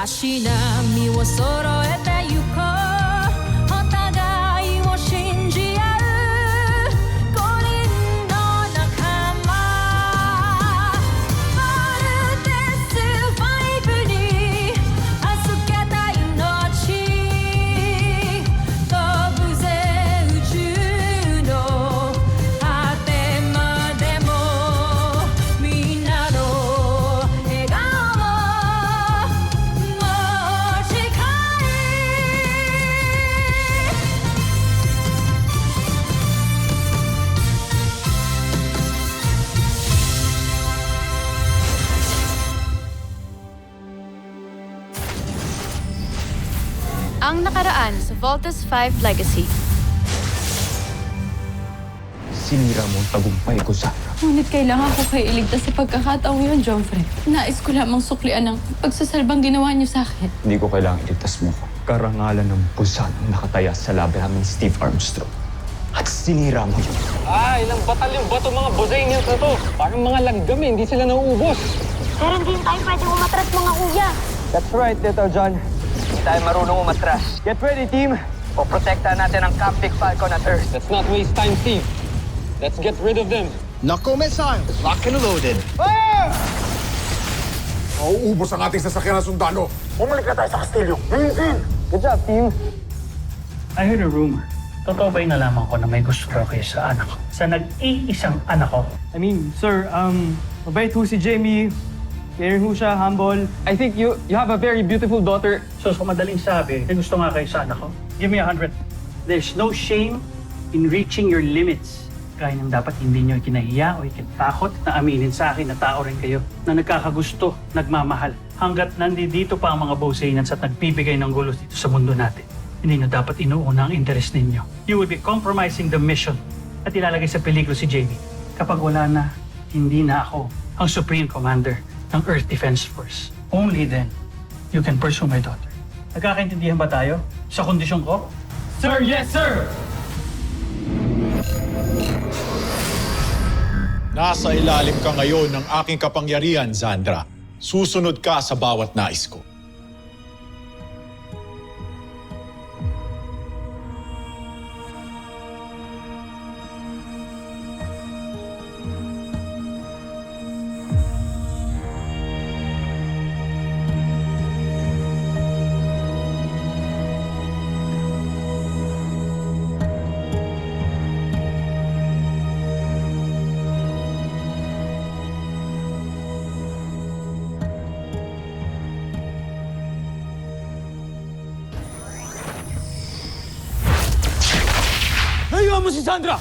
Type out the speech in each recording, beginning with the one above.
しなみを揃えてゆこうお互いを信じ合う5人の仲間まるでスーファイブに預けた命飛ぶぜ宇宙の果てまでもみんなの笑顔持ち帰Ang nakaraan sa Voltes 5 Legacy. Sinira mo ang tagumpay ko, Sandra. Ngunit kailangan ko kayo iligtas sa pagkakataong yun, Joffrey. Nais ko lamang suklian ang pagsasalbang ginawa niyo sa akin. Hindi ko kailangan iligtas mo ko. Karangalan ng busan ang nakataya sa labi namin Steve Armstrong. At sinira mo yun. Ilang batalyong ba itong mga Bosanians na to? Parang mga langgam eh, hindi sila nauubos. Pero hindi tayo pwedeng umatras, mga kuya. That's right, Little John. Hindi tayo marunong umatras. Get ready, team. O protektahan natin ang Camp Big Falcon at Earth. Let's not waste time, Steve. Let's get rid of them. Knuckle missiles, locked and loaded. Mauubos ang ating sasakyan ng sundalo. Bumalik na tayo sa kastilyo. Good job, team. I heard a rumor. Totoo ba yung nalaman ko na may gusto raw kayo sa anak ko? Sa nag-iisang anak ko? I mean, sir, mabait ho si Jamie. Caring ho siya, humble. I think you have a very beautiful daughter. So, sa madaling sabi, may gusto nga kayo sa anak ko? Give me 100. There's no shame in reaching your limits. Kaya nang dapat hindi nyo ikinahiya o ikinatakot na aminin sa akin na tao rin kayo na nagkakagusto, nagmamahal. Hanggat nandito pa ang mga Bosanians at nagbibigay ng gulo dito sa mundo natin. Hindi nyo dapat inuuna ang interes ninyo. You would be compromising the mission at ilalagay sa peligro si Jamie. Kapag wala na, hindi na ako ang Supreme Commander ng Earth Defense Force. Only then, you can pursue my daughter. Nagkakaintindihan ba tayo sa kondisyon ko? Sir, yes, sir! Nasa ilalim ka ngayon ng aking kapangyarihan, Zandra. Susunod ka sa bawat nais ko. Layuan mo si Sandra!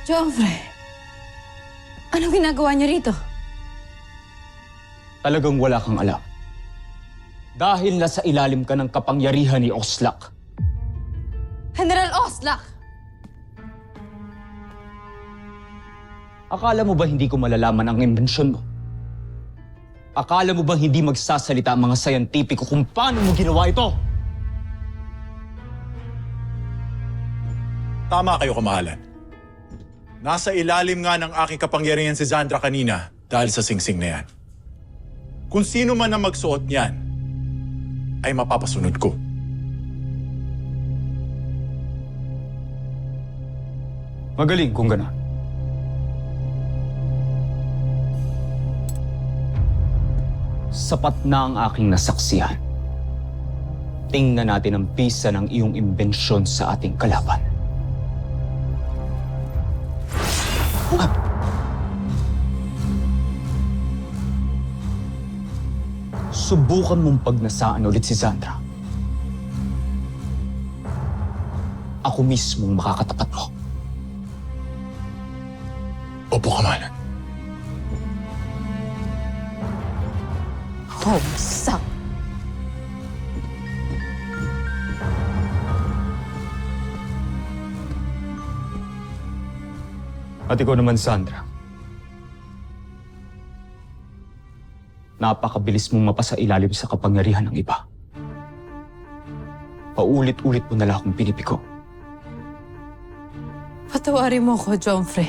Joffrey, anong ginagawa niyo rito? Talagang wala kang alam. Dahil nasa ilalim ka ng kapangyarihan ni Oslak. General Oslak! Akala mo ba hindi ko malalaman ang imbensyon mo? Akala mo ba hindi magsasalita ang mga sayantipiko kung paano mo ginawa ito? Tama kayo, kamahalan. Nasa ilalim nga ng aking kapangyarihan si Zandra kanina dahil sa singsing na yan. Kung sino man ang magsuot niyan, ay mapapasunod ko. Magaling kung gano'n. Sapat na ang aking nasaksihan. Tingnan natin ang pisa ng iyong imbensyon sa ating kalaban. Subukan mong pagnasaan ulit si Zandra. Ako mismong makakatapat mo. Opo, kamahalan. Homsak! At ikaw naman, Sandra. Napakabilis mong mapasailalim sa kapangyarihan ng iba. Paulit-ulit mo na lang akong pinipiko. Patawarin mo ko, Jomfre.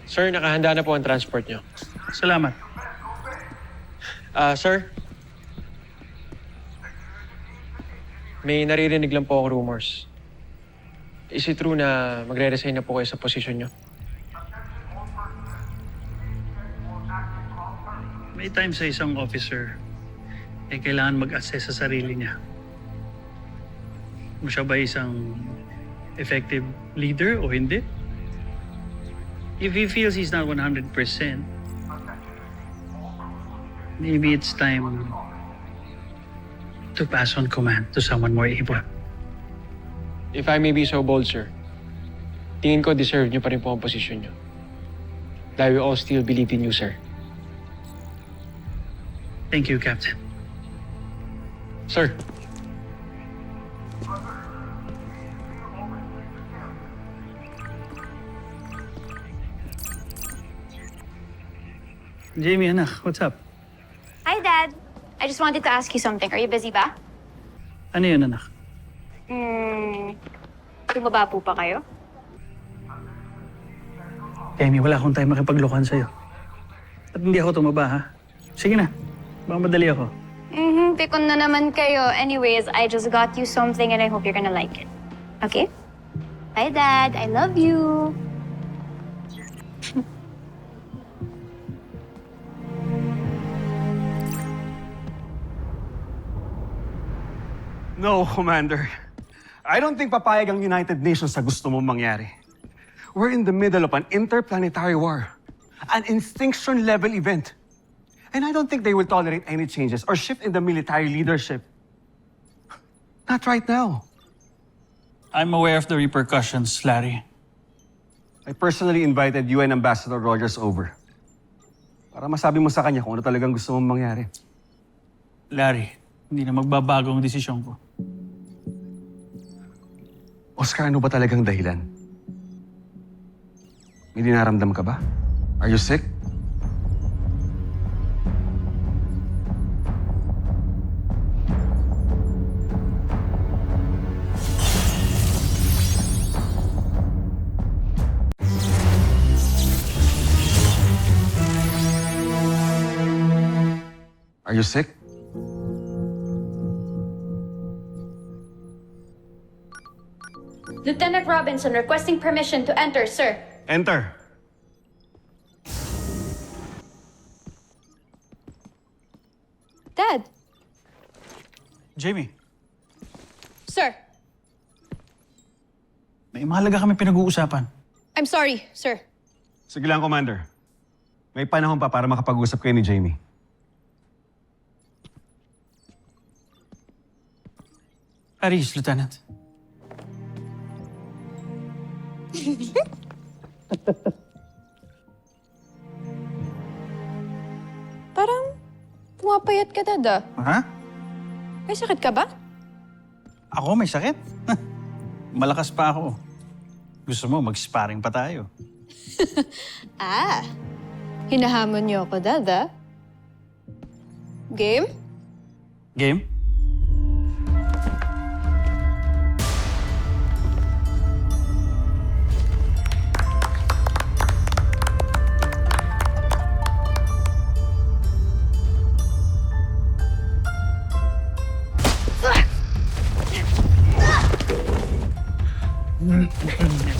Sir, nakahanda na po ang transport nyo. Salamat. Sir? May naririnig lang po akong rumors. Is it true na magre-resign na po kayo sa posisyon nyo? May time sa isang officer, kailangan mag-assess sa sarili niya. Kung siya ba isang effective leader o hindi. If he feels he's not 100%, maybe it's time to pass on command to someone more able. If I may be so bold, sir, tingin ko deserve nyo pa rin po ang posisyon nyo. Dahil we all still believe in you, sir. Thank you, Captain. Sir, Jamie, anak, what's up? Hi, Dad. I just wanted to ask you something. Are you busy ba? Ano yun, anak? Tumaba po pa kayo? Jamie, wala akong time makipaglokohan sa'yo. At hindi ako tumaba, ha? Sige na. Baka madali ako. Pikon na naman kayo. Anyways, I just got you something and I hope you're gonna like it. Okay? Bye, Dad. I love you. No, Commander. I don't think papayag ang United Nations sa gusto mong mangyari. We're in the middle of an interplanetary war. An extinction-level event. And I don't think they will tolerate any changes or shift in the military leadership. Not right now. I'm aware of the repercussions, Larry. I personally invited UN Ambassador Rogers over. Para masabi mo sa kanya kung ano talagang gusto mong mangyari. Larry, hindi na magbabago ang desisyon ko. Oscar, ano ba talagang dahilan? May dinaramdam ka ba? Are you sick? Are you sick? Lieutenant Robinson requesting permission to enter, sir. Enter. Dad. Jamie, Sir. may mahalaga kami pinag-uusapan. I'm sorry, sir. Sige lang, Commander. May panahon pa para makapag-usap kayo ni Jamie. Aris, Lieutenant. Parang pumapayat ka, Dad, ah. Ha? May sakit ka ba? Ako may sakit? Malakas pa ako. Gusto mo, mag-sparring pa tayo. Hinahamon niyo ako, Dad, ah. Game? Game?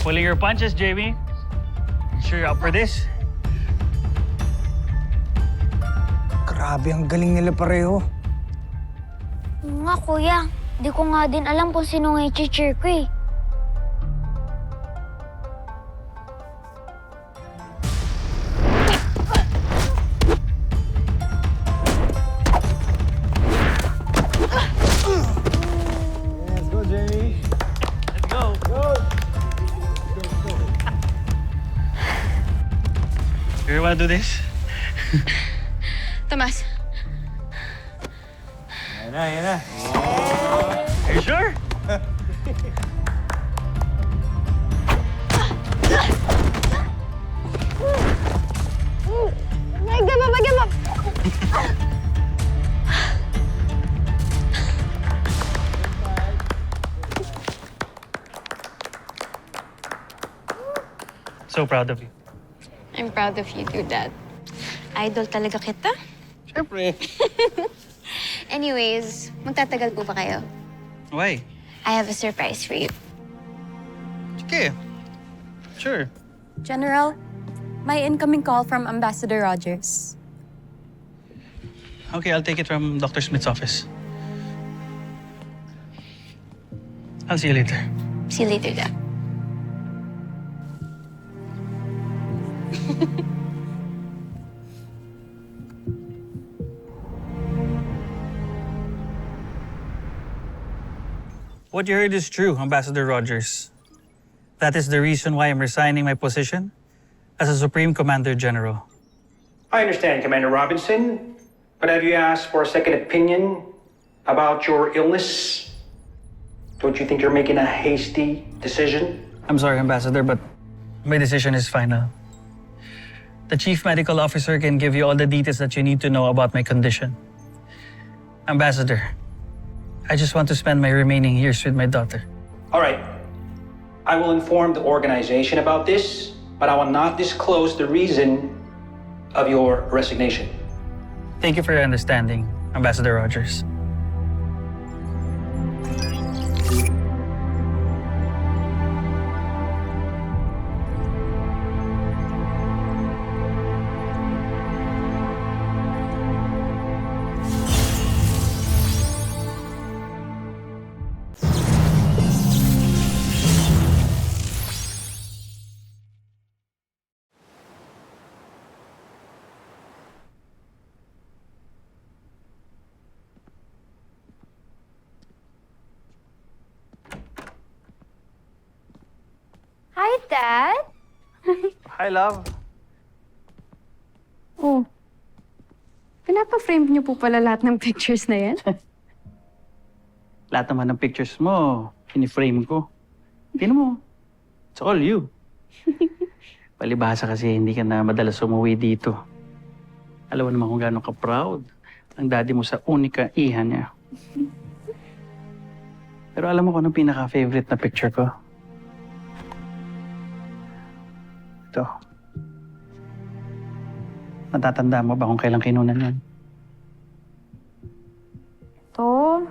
Pulling your punches, Jamie. Sure you're up for this? Grabe, ang galing nila pareho. Nga, kuya. Di ko nga din alam kung sino nga i-cheer ko eh. Let's go, Jamie. Let's go. You wanna do this? Tomas, Yan na. Are you sure? So proud of you. I'm proud of you too, Dad. Idol talaga kita. Siyempre. Anyways, magtatagal po ba kayo? Why? I have a surprise for you. Sige. Sure. General, my incoming call from Ambassador Rogers. Okay, I'll take it from Dr. Smith's office. I'll see you later. See you later, Dad. What you heard is true, Ambassador Rogers. That is the reason why I'm resigning my position as a Supreme Commander General. I understand, Commander Robinson, but have you asked for a second opinion about your illness? Don't you think you're making a hasty decision? I'm sorry, Ambassador, but my decision is final. The Chief Medical Officer can give you all the details that you need to know about my condition. Ambassador, I just want to spend my remaining years with my daughter. All right. I will inform the organization about this, but I will not disclose the reason of your resignation. Thank you for your understanding, Ambassador Rogers. Hi, Dad. Hi, love. Oh, pinapa-frame niyo po pala lahat ng pictures na yan? Lahat naman ng pictures mo, piniframe ko. Tingnan mo, it's all you. Palibhasa kasi hindi ka na madalas umuwi dito. Alam mo naman kung gaano ka-proud ang daddy mo sa unika iha niya. Pero alam mo kung anong pinaka-favorite na picture ko? Ito. Natatanda mo ba kung kailan kinunan yan? To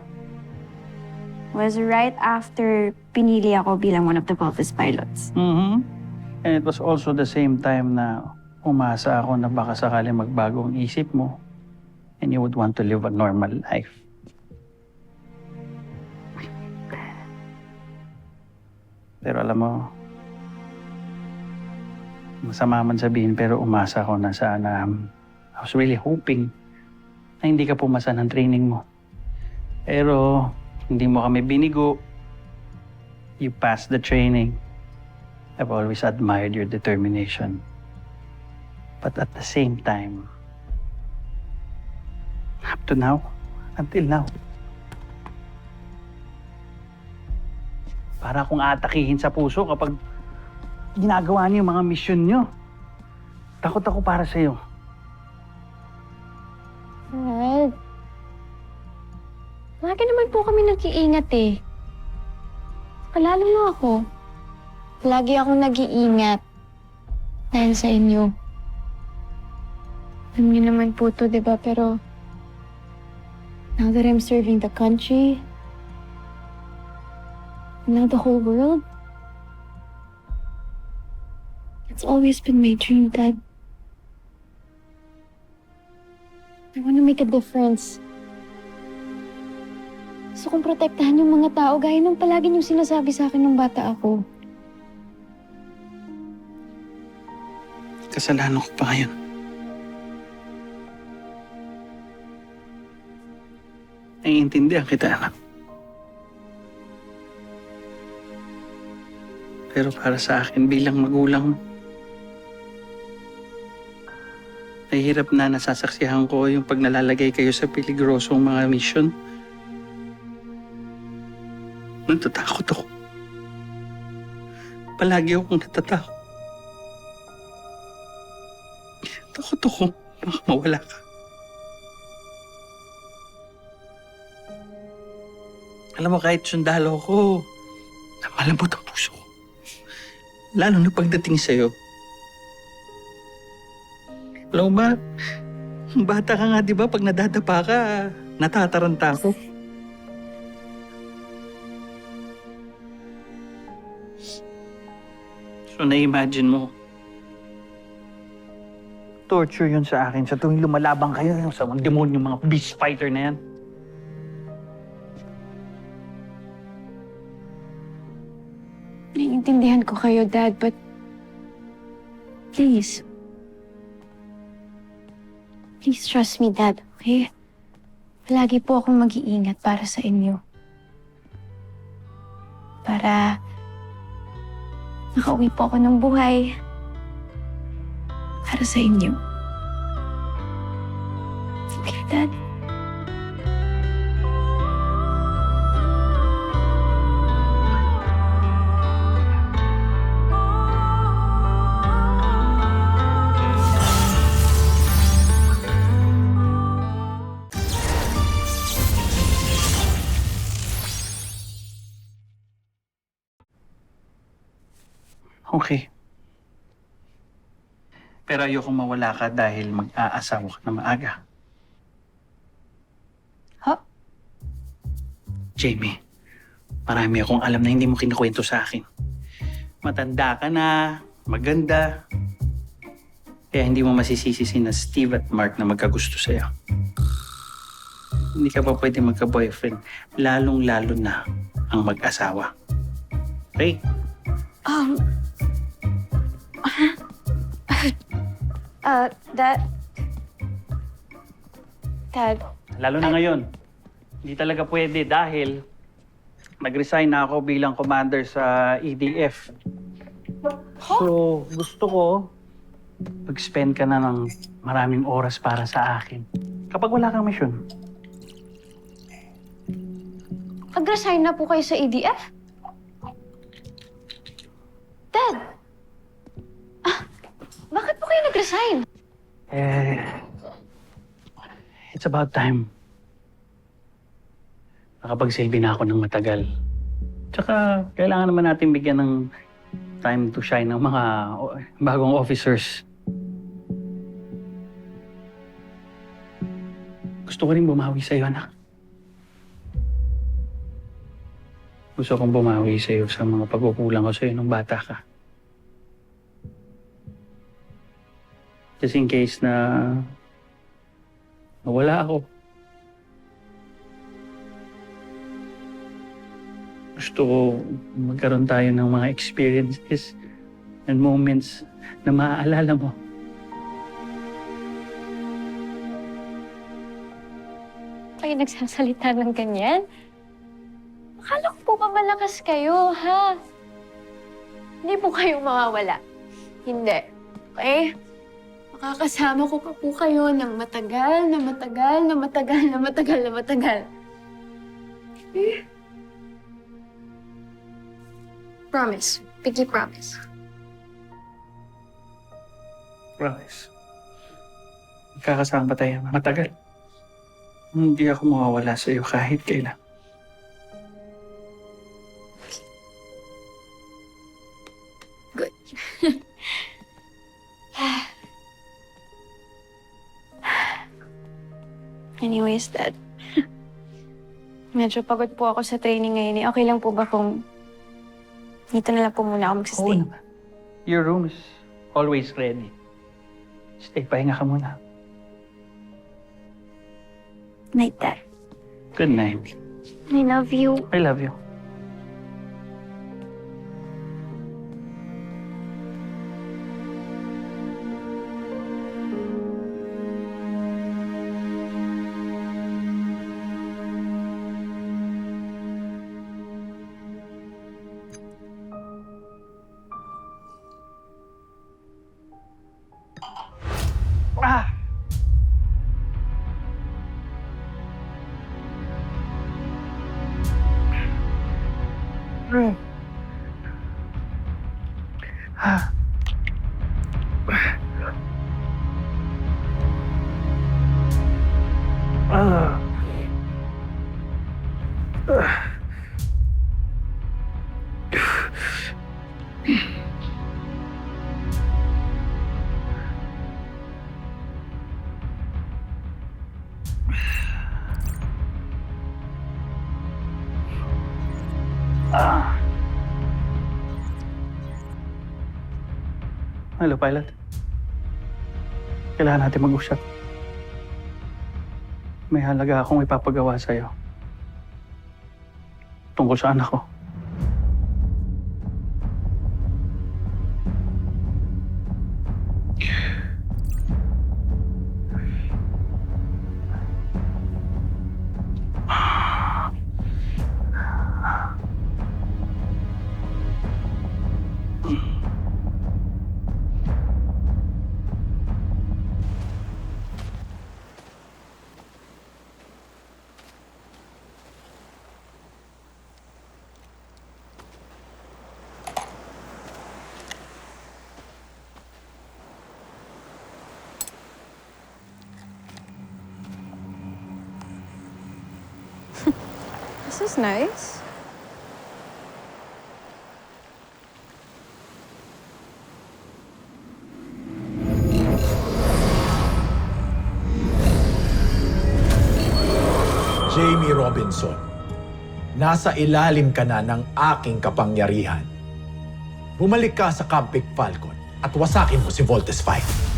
was right after pinili ako bilang one of the Voltes pilots. Mm-hmm. And it was also the same time na umasa ako na baka sakali magbago ang isip mo and you would want to live a normal life. Pero alam mo, masama man sabihin pero umasa ako na sana I was really hoping na hindi ka pumasa ng training mo. Pero hindi mo kami binigo. You passed the training. I've always admired your determination. But at the same time, up to now, until now, para akong atakihin sa puso kapag ginagawa niyo yung mga mission niyo. Takot ako para sa'yo. Dad, lagi naman po kami nag-iingat eh. Kalalo mo ako. Lagi akong nag-iingat dahil sa inyo. Alam niyo naman po to, di ba? Pero now that I'm serving the country, now the whole world, it's always been my dream, Dad. I want to make a difference. Gusto kong protektahan yung mga tao gaya ng palagi niyong sinasabi sa akin nung bata ako. Kasalanan ko pa ngayon. Naiintindihan kita, anak. Pero para sa akin bilang magulang mo, Nahihirap na nasasaksihan ko yung pag nalalagay kayo sa peligrosong mga mission. Natatakot ako. Palagi akong natatakot. Takot ako. Baka mawala ka. Alam mo, kahit sundalo ko, malambot ang puso ko. Lalo na pagdating sa'yo. Alam mo ba, bata ka nga, di ba? Pag nadadapa ka, natataranta ako. So, na-imagine mo, torture yun sa akin. Sa tuwing lumalabang kayo, yung sa mga demonyo, mga beast fighter na yan. Naiintindihan ko kayo, Dad, but please. Please trust me, Dad, okay? Palagi po akong mag-iingat para sa inyo. Para makauwi po ako ng buhay para sa inyo. Okay, Dad? Okay. Pero ayokong mawala ka dahil mag-aasawa ka na maaga. Ha? Jamie, marami akong alam na hindi mo kinukwento sa akin. Matanda ka na, maganda. Kaya hindi mo masisisi sina Steve at Mark na magkagusto sa'yo. Hindi ka pa pwede magka-boyfriend, lalong-lalo na ang mag-asawa. Okay? Dad, Lalo na ngayon. Hindi talaga pwede dahil nag-resign na ako bilang commander sa EDF. So, gusto ko mag-spend ka na ng maraming oras para sa akin. Kapag wala kang mission. nag-resign na po kayo sa EDF? Dad! Bakit po kayo nag-resign? It's about time. Nakapagsilbi na ako ng matagal. Tsaka, kailangan naman natin bigyan ng time to shine ng mga bagong officers. Gusto ko rin bumawi sa'yo, anak. Gusto kong bumawi sa'yo sa mga pagkukulang ko sa'yo nung bata ka. Just in case na nawala ako. Gusto ko magkaroon tayo ng mga experiences and moments na maaalala mo. Kayo nagsasalita ng ganyan? Akala ko po ba malakas kayo, ha? Hindi po kayo mawawala. Hindi. Okay? Makakasama ko pa po kayo ng matagal na matagal na matagal na matagal na matagal. Okay? Promise. Pinky promise. Promise. Magkakasama pa tayo matagal. Hindi ako mawawala sa iyo kahit kailan. Good. Anyways, Dad. Medyo pagod po ako sa training ngayon. Okay lang po ba kung dito na lang po muna ako magsistay? Oo naman. Your room is always ready. Stay, pahinga ka muna. Night, Dad. Good night. I love you. I love you. Hello, pilot. Kailangan natin mag-usap. May halaga akong ipapagawa sa'yo. Tungkol sa anak ko. This is nice. Jamie Robinson, nasa ilalim ka na ng aking kapangyarihan. Bumalik ka sa Camp Big Falcon at wasakin mo si Voltes 5.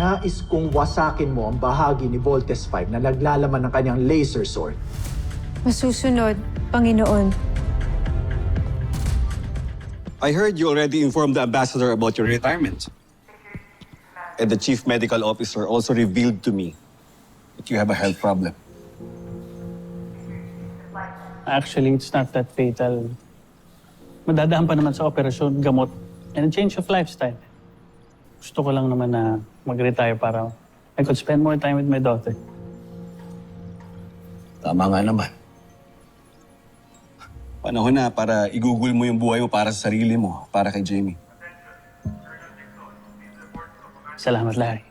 Nais kong wasakin mo ang bahagi ni Voltes 5 na naglalaman ng kanyang laser sword. Masusunod, Panginoon. I heard you already informed the ambassador about your retirement. And the chief medical officer also revealed to me that you have a health problem. Actually, it's not that fatal. Madadaan pa naman sa operasyon, gamot, and a change of lifestyle. Gusto ko lang naman na mag-retire para I could spend more time with my daughter. Tama nga naman. Panahon na para igugol mo yung buhay mo para sa sarili mo, para kay Jamie. Salamat, Larry.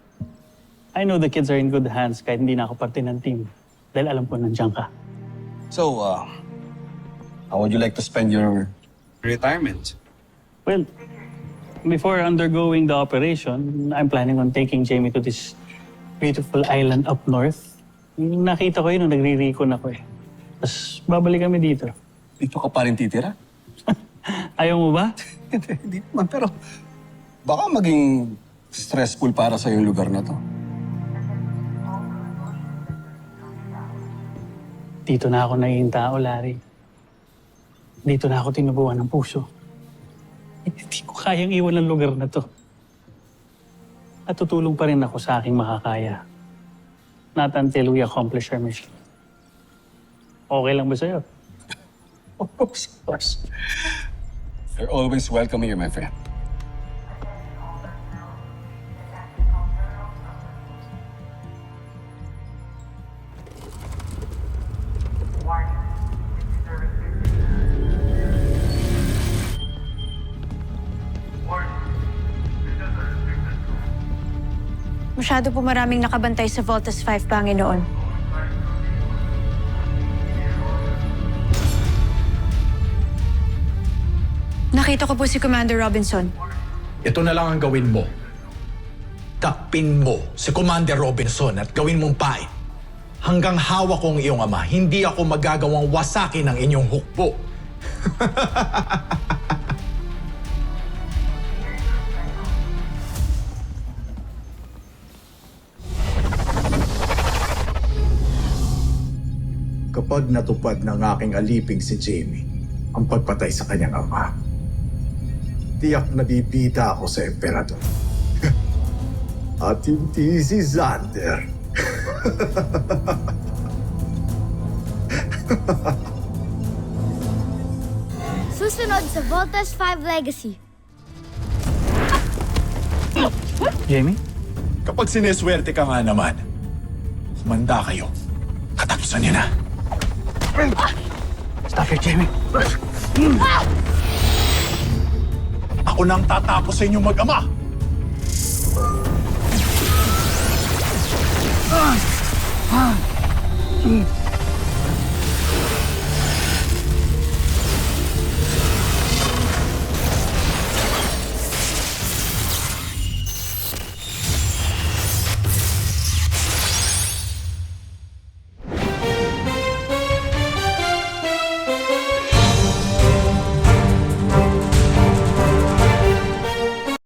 I know the kids are in good hands kahit hindi na ako parte ng team. Dahil alam ko nandiyan ka. So, how would you like to spend your retirement? Well, before undergoing the operation, I'm planning on taking Jamie to this beautiful island up north. Yung nakita ko yun nung nagre-recon ako eh. Tapos babalik kami dito. Dito ka pa rin titira? Ayaw mo ba? Hindi naman, pero baka maging stressful para sa yung lugar na to. Dito na ako naging tao, Larry. Dito na ako tinubuan ng puso. Hindi ko kayang iwan ang lugar na to. At tutulong pa rin ako sa aking makakaya. Not until we accomplish our mission. Okay lang ba sa'yo? Of course. You're always welcome here, my friend. Masyado po maraming nakabantay sa Voltes 5, Panginoon. Nakita ko po si Commander Robinson. Ito na lang ang gawin mo. Takpin mo si Commander Robinson at gawin mong pain. Hanggang hawak ko ang iyong ama, hindi ako magagawang wasakin ang inyong hukbo. Kapag natupad ng aking aliping si Jamie ang pagpatay sa kanyang ama, tiyak na bibida ako sa emperador. At hindi si Xander. Susunod sa Voltes 5 Legacy. Jamie? Kapag sineswerte ka nga naman, kumanda kayo. Katapusan niyo na. Stop here, Jamie. Ako nang tatapos sa inyong mag-ama. Jamie.